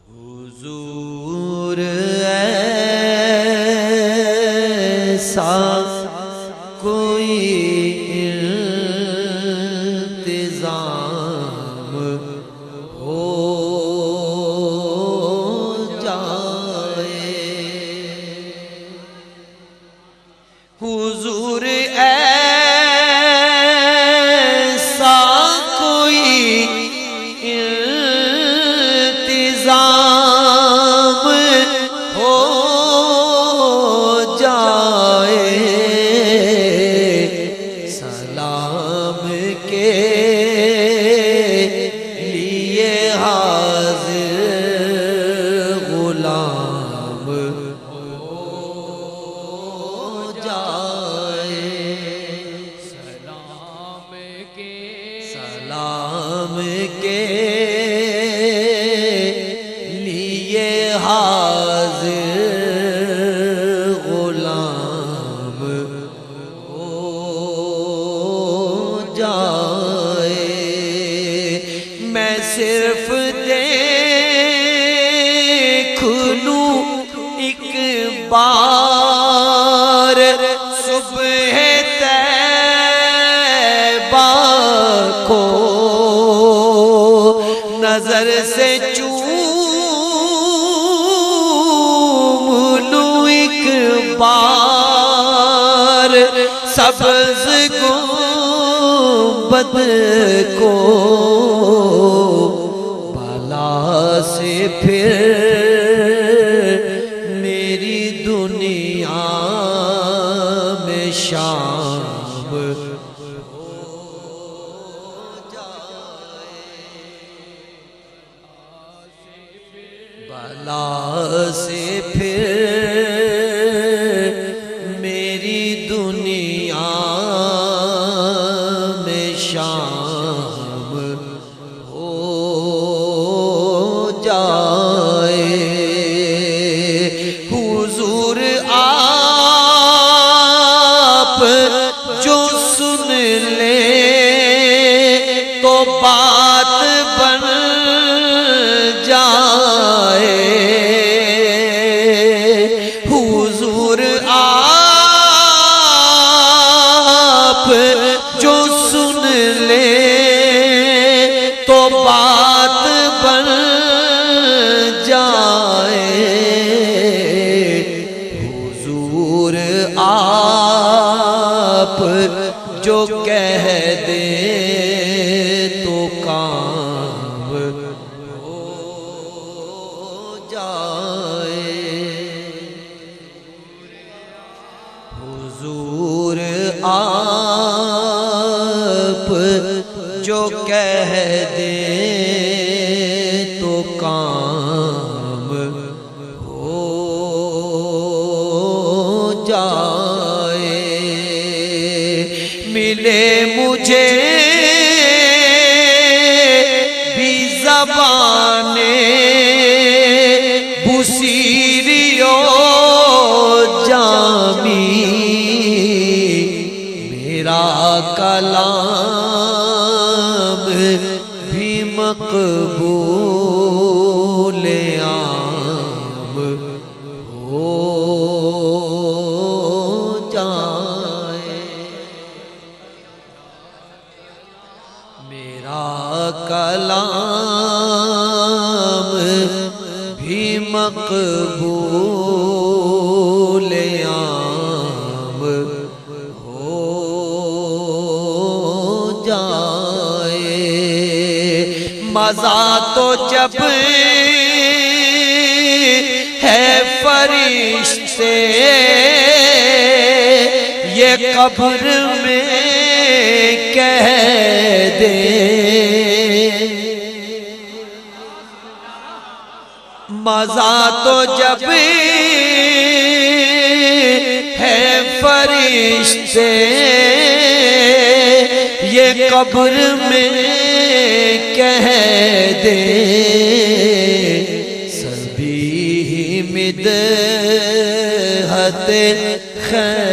حضور ایسا کوئی انتظام ہو جائے، حضور ایسا کوئی انتظام ہو جائے، سلام کے لیے حاضر غلام ہو جائے، سلام کے لیے حاضر غلام ہو جائے، میں صرف دیکھ لوں ایک بار صبح طیبہ کو، نظر سے چوم لوں ایک بار سبز گنبد کو، بالا سے پھر میری دنیا میں شام ہو جائے، بالا سے پھر میری دنیا میں شام ہو جائے، حضور آپ جو سن لے تو بات بن جائے، حضور آپ جو سن لے تو بات بن جائے، حضور آپ جو کہہ دے تو کام ہو جائے، حضور آپ جو کہہ دے تو کام ہو جائے، ملے مجھے بھی زبانیں بصیری و جامی، میرا کلام بھی مقبول عام ہو جائے، میرا کلام بھی مقبول عام ہو جائے، مزہ تو جب ہے فرشتے یہ قبر میں کہہ دے، مزہ تو جب ہے فرشتے یہ قبر میں کہہ دے، سبھی مدحت خیر